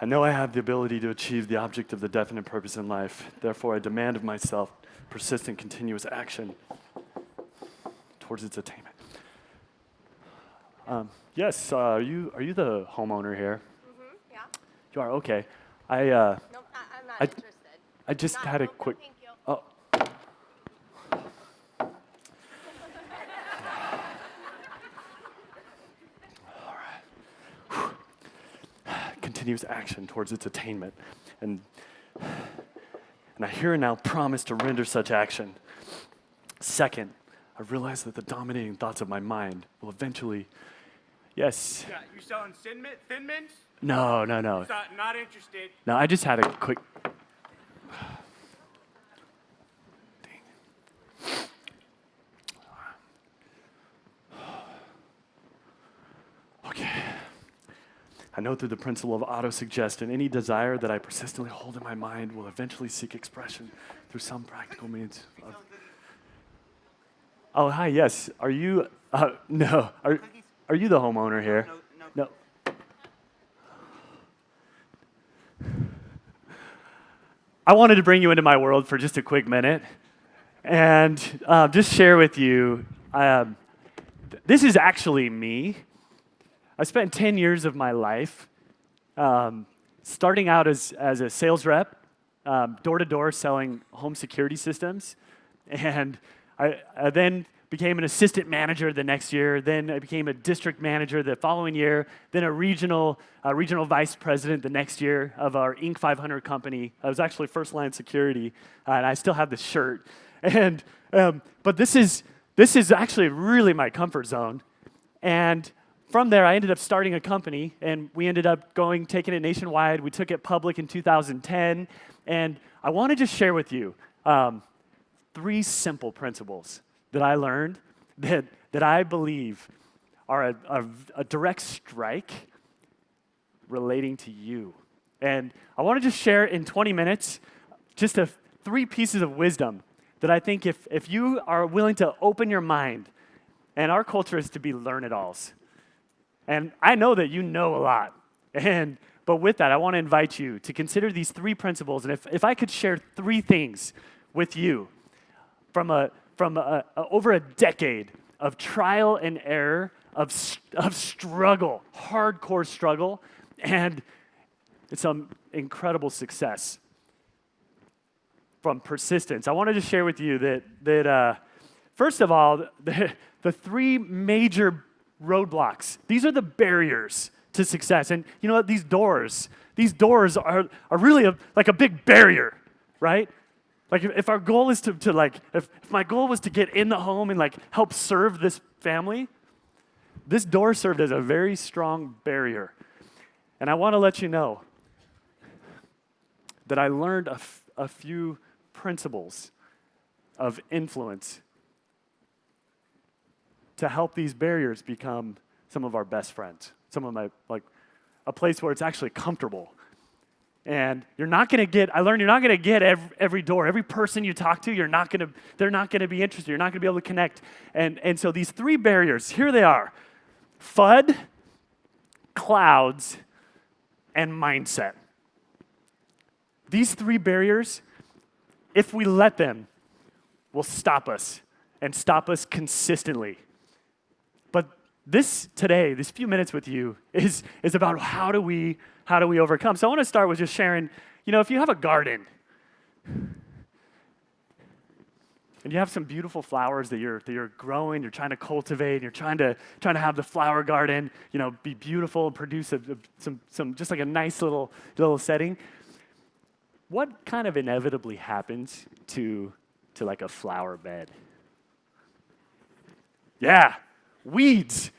I know I have the ability to achieve the object of the definite purpose in life. Therefore, I demand of myself persistent, continuous action towards its attainment. Yes, are you the homeowner here? Mm-hmm, yeah. You are, okay. No, I'm not I- interested. I just had a No, quick. thank you. Oh. All right. Continuous action towards its attainment. And I here and now promise to render such action. Second, I realize that the dominating thoughts of my mind will eventually, yes. Yeah, you selling Thin Mints? No. Not interested. No, I just had a quick. Okay. I know through the principle of autosuggestion, any desire that I persistently hold in my mind will eventually seek expression through some practical means. Oh, hi, yes. Are you, no. Are you the homeowner here? No. I wanted to bring you into my world for just a quick minute and just share with you, this is actually me. I spent 10 years of my life starting out as a sales rep, door-to-door selling home security systems. And I then became an assistant manager the next year. Then I became a district manager the following year. Then a regional vice president the next year of our Inc. 500 company. I was actually first-line security, and I still have this shirt. And but this is actually really my comfort zone. And from there, I ended up starting a company, and we ended up taking it nationwide. We took it public in 2010, and I want to just share with you 3 simple principles that I learned that I believe are a direct strike relating to you. And I want to just share in 20 minutes just 3 pieces of wisdom that I think if you are willing to open your mind, and our culture is to be learn-it-alls. And I know that you know a lot. But with that, I want to invite you to consider these 3 principles. And if I could share 3 things with you from over a decade of trial and error, of struggle, hardcore struggle, and some incredible success from persistence. I want to just share with you that first of all, the 3 major roadblocks. These are the barriers to success. And you know what? These doors are really like a big barrier, right? Like if our goal is to if my goal was to get in the home and like help serve this family, this door served as a very strong barrier. And I want to let you know that I learned a few principles of influence to help these barriers become some of our best friends, some of my, a place where it's actually comfortable. And I learned you're not going to get every door, every person you talk to, they're not going to be interested, you're not going to be able to connect. And so these 3 barriers, here they are: FUD, clouds, and mindset. These 3 barriers, if we let them, will stop us and stop us consistently. But this few minutes with you is about how do we overcome. So I want to start with just sharing, if you have a garden and you have some beautiful flowers that you're growing, you're trying to cultivate, you're trying to have the flower garden, be beautiful and produce some just like a nice little setting. What kind of inevitably happens to like a flower bed? Yeah. Weeds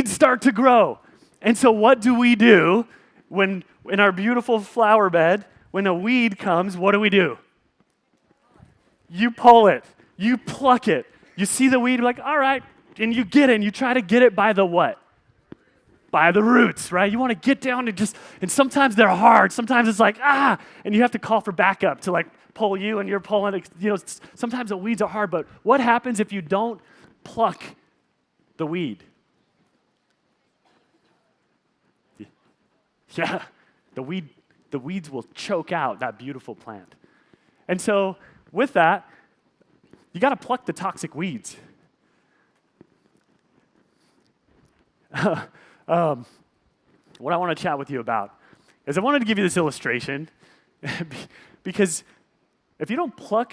start to grow. And so what do we do when in our beautiful flower bed, when a weed comes, what do? You pull it. You pluck it. You see the weed, you're like, all right, and you get it, and you try to get it by the what? By the roots, right? You want to get down and sometimes they're hard. Sometimes it's like, and you have to call for backup to like pull you, and you're pulling it. Sometimes the weeds are hard, but what happens if you don't pluck the weed? Yeah, the weed the weeds will choke out that beautiful plant. And so with that, you got to pluck the toxic weeds. What I want to chat with you about is I wanted to give you this illustration because if you don't pluck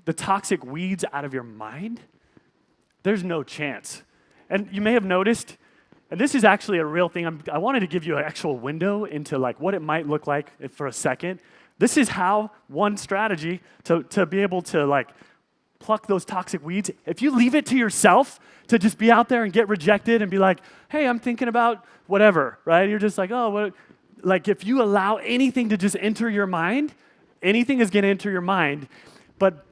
the toxic weeds out of your mind, there's no chance. And you may have noticed, and this is actually a real thing. I wanted to give you an actual window into like what it might look like for a second. This is how one strategy to be able to like pluck those toxic weeds. If you leave it to yourself to just be out there and get rejected and be like, hey, I'm thinking about whatever, right? You're just like, oh, what? Like if you allow anything to just enter your mind, anything is going to enter your mind. But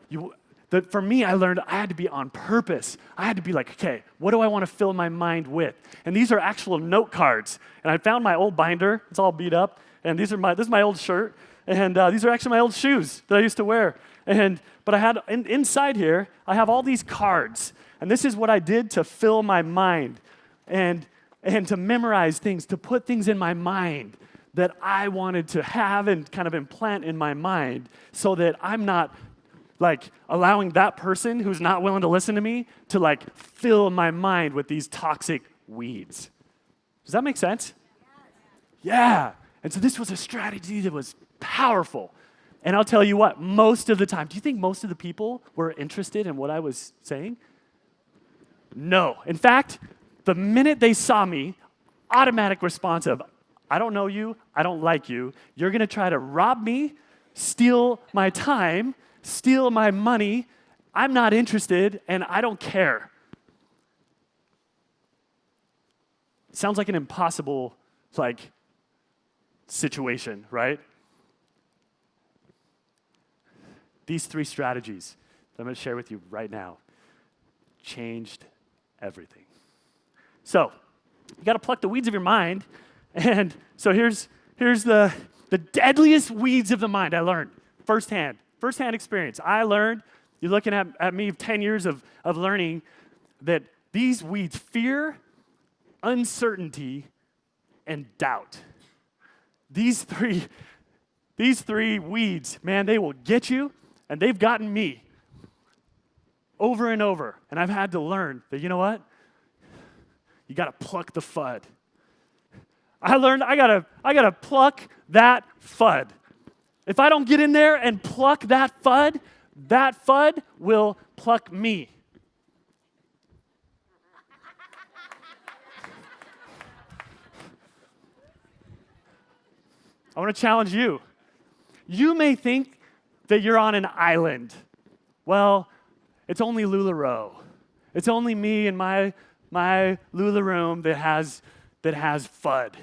for me, I learned I had to be on purpose. I had to be like, okay, what do I want to fill my mind with? And these are actual note cards. And I found my old binder. It's all beat up. And this is my old shirt. And these are actually my old shoes that I used to wear. But I had inside here, I have all these cards. And this is what I did to fill my mind and to memorize things, to put things in my mind that I wanted to have and kind of implant in my mind so that I'm not like allowing that person who's not willing to listen to me to like fill my mind with these toxic weeds. Does that make sense? Yeah. And so this was a strategy that was powerful. And I'll tell you what, most of the time, do you think most of the people were interested in what I was saying? No. In fact, the minute they saw me, automatic response of, I don't know you, I don't like you, you're gonna try to rob me, steal my time, steal my money, I'm not interested, and I don't care. Sounds like an impossible, like, situation, right? These 3 strategies that I'm going to share with you right now changed everything. So, you got to pluck the weeds of your mind, and so here's the deadliest weeds of the mind I learned firsthand experience. I learned, you're looking at me 10 years of learning that these weeds, fear, uncertainty, and doubt. These three weeds, man, they will get you, and they've gotten me over and over. And I've had to learn that, you know what? You got to pluck the FUD. I learned I gotta pluck that FUD. If I don't get in there and pluck that FUD will pluck me. I want to challenge you. You may think that you're on an island. Well, it's only LuLaRoe. It's only me and my Lula room that has FUD.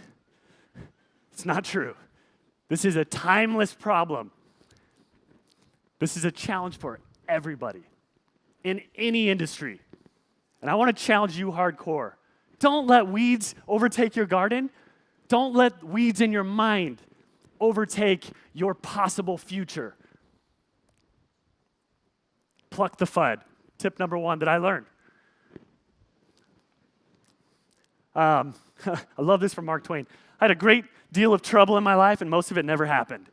It's not true. This is a timeless problem. This is a challenge for everybody in any industry. And I want to challenge you hardcore. Don't let weeds overtake your garden. Don't let weeds in your mind overtake your possible future. Pluck the FUD. Tip number 1 that I learned. I love this from Mark Twain. I had a great deal of trouble in my life, and most of it never happened.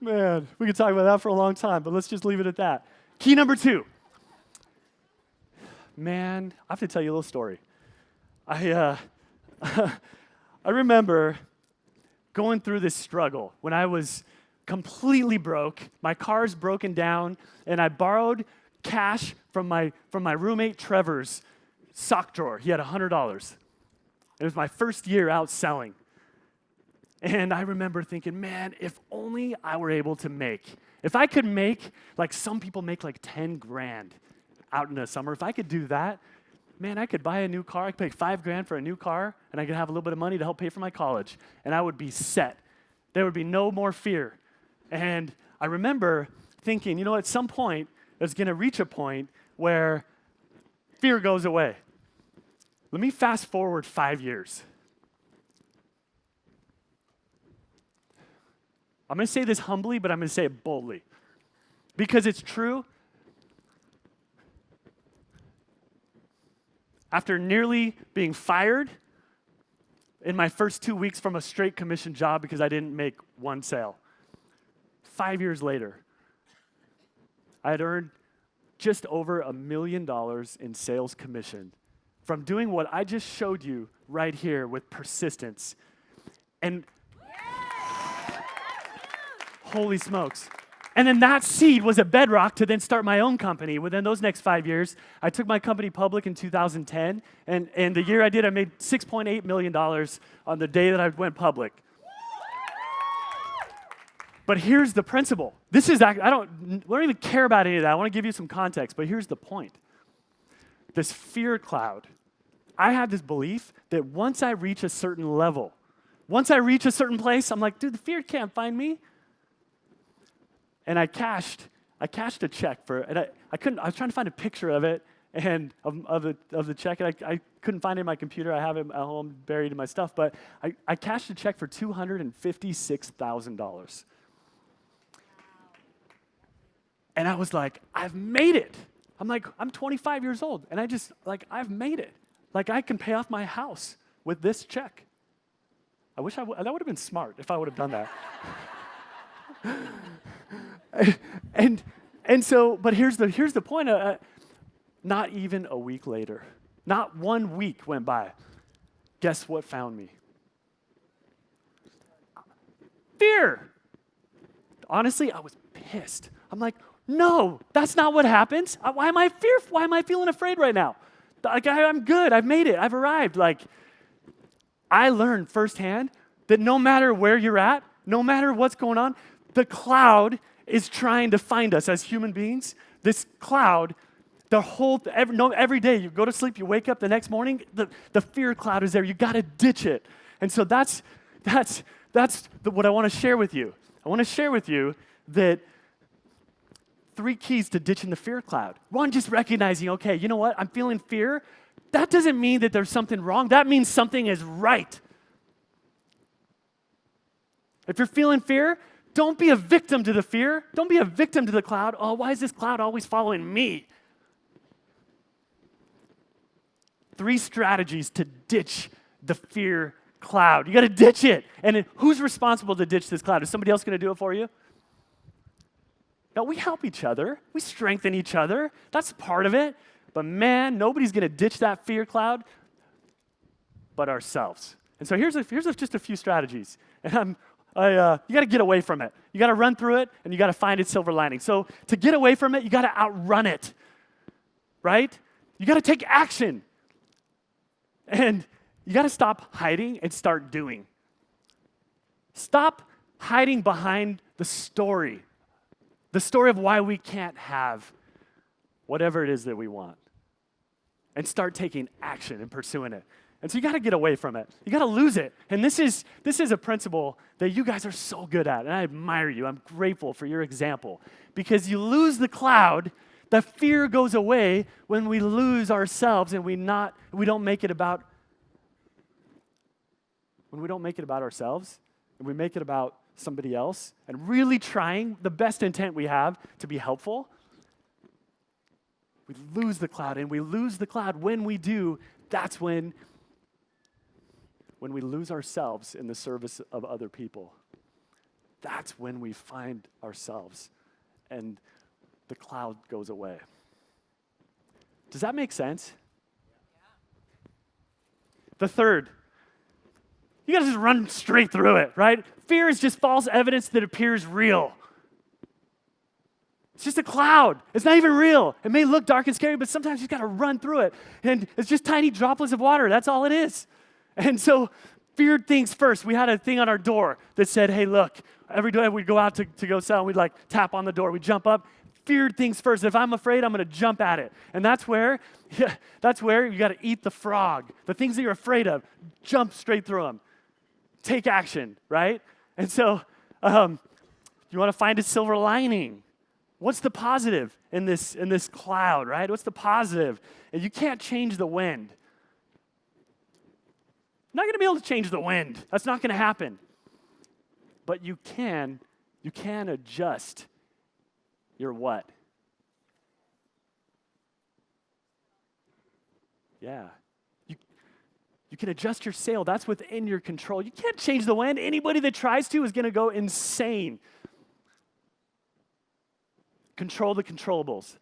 Man, we could talk about that for a long time, but let's just leave it at that. Key number 2. Man, I have to tell you a little story. I remember going through this struggle when I was completely broke. My car's broken down, and I borrowed cash from my roommate Trevor's sock drawer. He had $100. It was my first year out selling. And I remember thinking, man, if only I were able to if I could make, like some people make like 10 grand out in the summer, if I could do that, man, I could buy a new car. I could pay $5,000 for a new car, and I could have a little bit of money to help pay for my college, and I would be set. There would be no more fear. And I remember thinking, you know, at some point, there's going to reach a point where fear goes away. Let me fast forward 5 years. I'm going to say this humbly, but I'm going to say it boldly. Because it's true. After nearly being fired, in my first 2 weeks from a straight commission job because I didn't make one sale. 5 years later, I had earned just over $1 million in sales commission from doing what I just showed you right here with persistence. And holy smokes. And then that seed was a bedrock to then start my own company. Within those next 5 years, I took my company public in 2010. And the year I did, I made $6.8 million on the day that I went public. But here's the principle. We don't even care about any of that. I want to give you some context, but here's the point. This fear cloud. I have this belief that once I reach a certain level, once I reach a certain place, I'm like, dude, the fear can't find me. And I cashed a check for it. And I was trying to find a picture of it and of the check, and I couldn't find it in my computer. I have it at home buried in my stuff, but I cashed a check for $256,000. And I was like, I've made it. I'm 25 years old, and I've made it. Like, I can pay off my house with this check. I wish that would have been smart if I would have done that. And so, but here's the point. Not even a week later, not 1 week went by. Guess what found me? Fear. Honestly, I was pissed. I'm like, no, that's not what happens. Why am I feeling afraid right now? Like, I'm good. I've made it. I've arrived. Like, I learned firsthand that no matter where you're at, no matter what's going on, the cloud is trying to find us as human beings. This cloud, every day you go to sleep, you wake up the next morning, the fear cloud is there. You got to ditch it. And so that's what I want to share with you. I want to share with you that 3 keys to ditching the fear cloud. 1, just recognizing, okay, you know what? I'm feeling fear. That doesn't mean that there's something wrong. That means something is right. If you're feeling fear, don't be a victim to the fear. Don't be a victim to the cloud. Oh, why is this cloud always following me? 3 strategies to ditch the fear cloud. You got to ditch it. And who's responsible to ditch this cloud? Is somebody else going to do it for you? No, we help each other. We strengthen each other. That's part of it. But man, nobody's going to ditch that fear cloud but ourselves. And so here's just a few strategies. And you got to get away from it. You got to run through it, and you got to find its silver lining. So to get away from it, you got to outrun it, right? You got to take action. And you got to stop hiding and start doing. Stop hiding behind the story of why we can't have whatever it is that we want, and start taking action and pursuing it. And so you got to get away from it. You got to lose it. And this is a principle that you guys are so good at, and I admire you. I'm grateful for your example, because you lose the cloud. The fear goes away when we lose ourselves and we don't make it about ourselves, and we make it about somebody else, and really trying the best intent we have to be helpful. We lose the cloud, and we lose the cloud when we do. That's when we lose ourselves in the service of other people. That's when we find ourselves and the cloud goes away. Does that make sense? Yeah. The third, you gotta just run straight through it, right? Fear is just false evidence that appears real. It's just a cloud. It's not even real. It may look dark and scary, but sometimes you gotta run through it. And it's just tiny droplets of water. That's all it is. And so fear things first. We had a thing on our door that said, hey, look, every day we'd go out to go sell, and we'd like tap on the door. We'd jump up. Feared things first. If I'm afraid, I'm going to jump at it. And that's where you got to eat the frog. The things that you're afraid of, jump straight through them. Take action, right? And so you want to find a silver lining. What's the positive in this cloud, right? What's the positive? And you can't change the wind. You're not going to be able to change the wind. That's not going to happen. But you can adjust your what? Yeah. You can adjust your sail. That's within your control. You can't change the wind. Anybody that tries to is going to go insane. Control the controllables.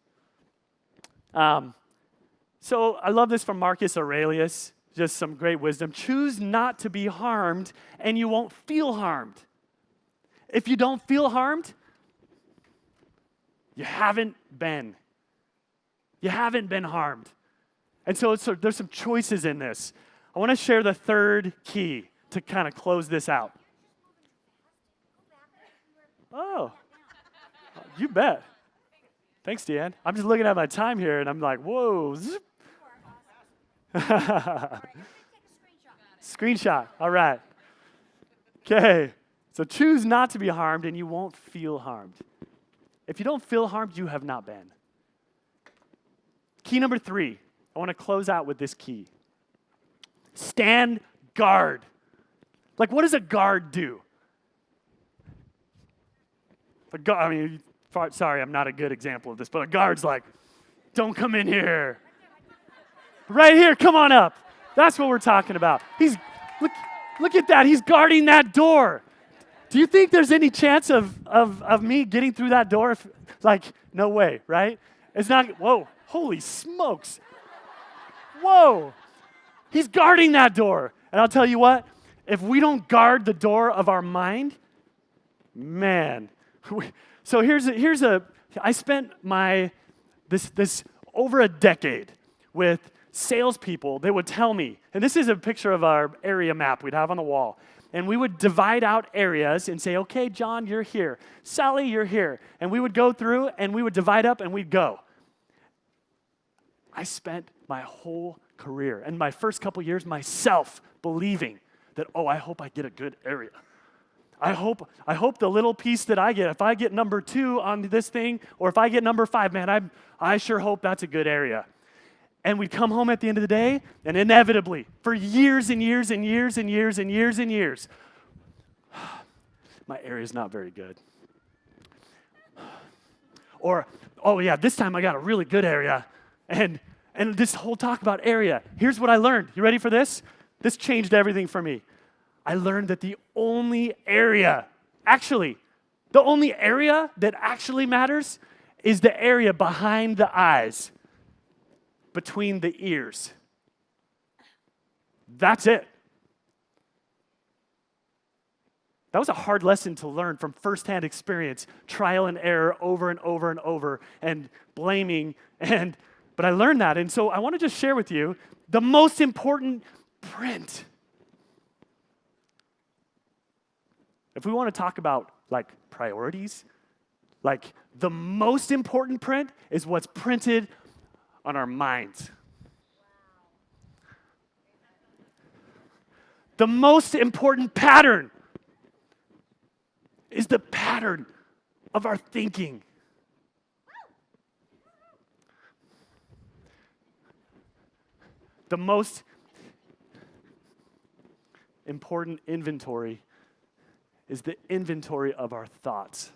So I love this from Marcus Aurelius, just some great wisdom. Choose not to be harmed, and you won't feel harmed. If you don't feel harmed, you haven't been. You haven't been harmed. And so there's some choices in this. I want to share the third key to kind of close this out. Oh, you bet. Thanks, Deanne. I'm just looking at my time here, and I'm like, whoa. Screenshot. All right. Okay. So choose not to be harmed, and you won't feel harmed. If you don't feel harmed, you have not been. Key number 3. I want to close out with this key. Stand guard. Like, what does a guard do? Sorry, I'm not a good example of this, but a guard's like, don't come in here. Right here, come on up. That's what we're talking about. Look at that. He's guarding that door. Do you think there's any chance of me getting through that door? No way, right? It's not, whoa, holy smokes. Whoa. He's guarding that door. And I'll tell you what, if we don't guard the door of our mind, man. So I spent this over a decade with salespeople. They would tell me, and this is a picture of our area map we'd have on the wall. And we would divide out areas and say, okay, John, you're here. Sally, you're here. And we would go through and we would divide up and we'd go. I spent my whole career and my first couple years myself believing that, I hope I get a good area. I hope the little piece that I get, if I get number 2 on this thing, or if I get number 5, man, I sure hope that's a good area. And we'd come home at the end of the day, and inevitably, for years and years and years and years and years and years, my area's not very good. Or, this time I got a really good area. And this whole talk about area, here's what I learned. You ready for this? This changed everything for me. I learned that the only area that actually matters is the area behind the eyes, between the ears. That's it. That was a hard lesson to learn from firsthand experience, trial and error over and over and over, and blaming. But I learned that. And so I want to just share with you the most important print. If we want to talk about priorities, the most important print is what's printed on our minds. The most important pattern is the pattern of our thinking. The most important inventory is the inventory of our thoughts.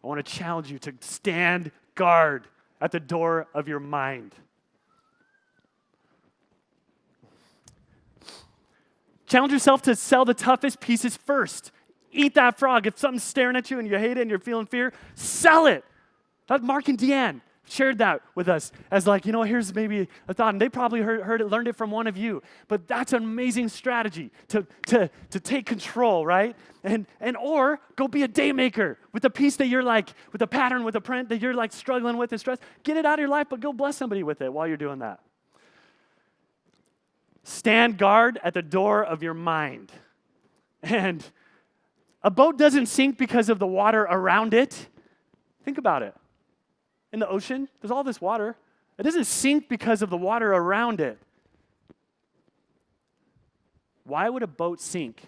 I want to challenge you to stand guard at the door of your mind. Challenge yourself to sell the toughest pieces first. Eat that frog. If something's staring at you and you hate it and you're feeling fear, sell it. That's Mark and Deanne shared that with us as here's maybe a thought. And they probably learned it from one of you. But that's an amazing strategy to take control, right? Or go be a day maker with the piece that you're with the pattern, with the print that you're struggling with and stress. Get it out of your life, but go bless somebody with it while you're doing that. Stand guard at the door of your mind. And a boat doesn't sink because of the water around it. Think about it. In the ocean, there's all this water. It doesn't sink because of the water around it. Why would a boat sink?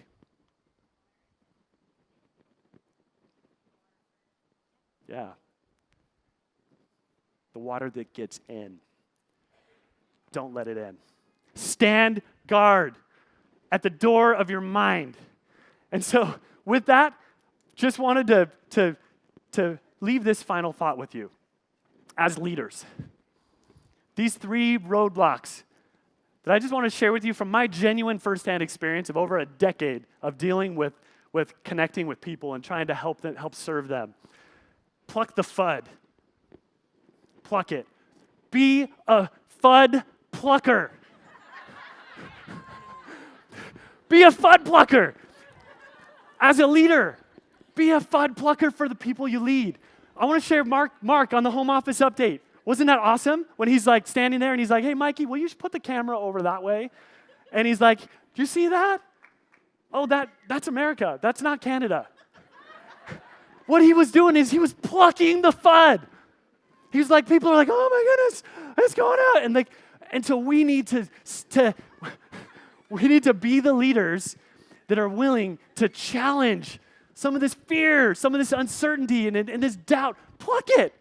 Yeah. The water that gets in. Don't let it in. Stand guard at the door of your mind. And so, with that, just wanted to leave this final thought with you. As leaders, these 3 roadblocks that I just want to share with you from my genuine firsthand experience of over a decade of dealing with connecting with people and trying to help serve them. Pluck the FUD. Pluck it. Be a FUD plucker. Be a FUD plucker. As a leader, be a FUD plucker for the people you lead. I want to share Mark on the home office update. Wasn't that awesome? When he's like standing there and he's like, hey, Mikey, will you put the camera over that way? And he's like, do you see that? Oh, that's America. That's not Canada. What he was doing is he was plucking the FUD. He was like, people are like, oh my goodness, it's going out. And so we need to be the leaders that are willing to challenge some of this fear, some of this uncertainty, and this doubt. Pluck it.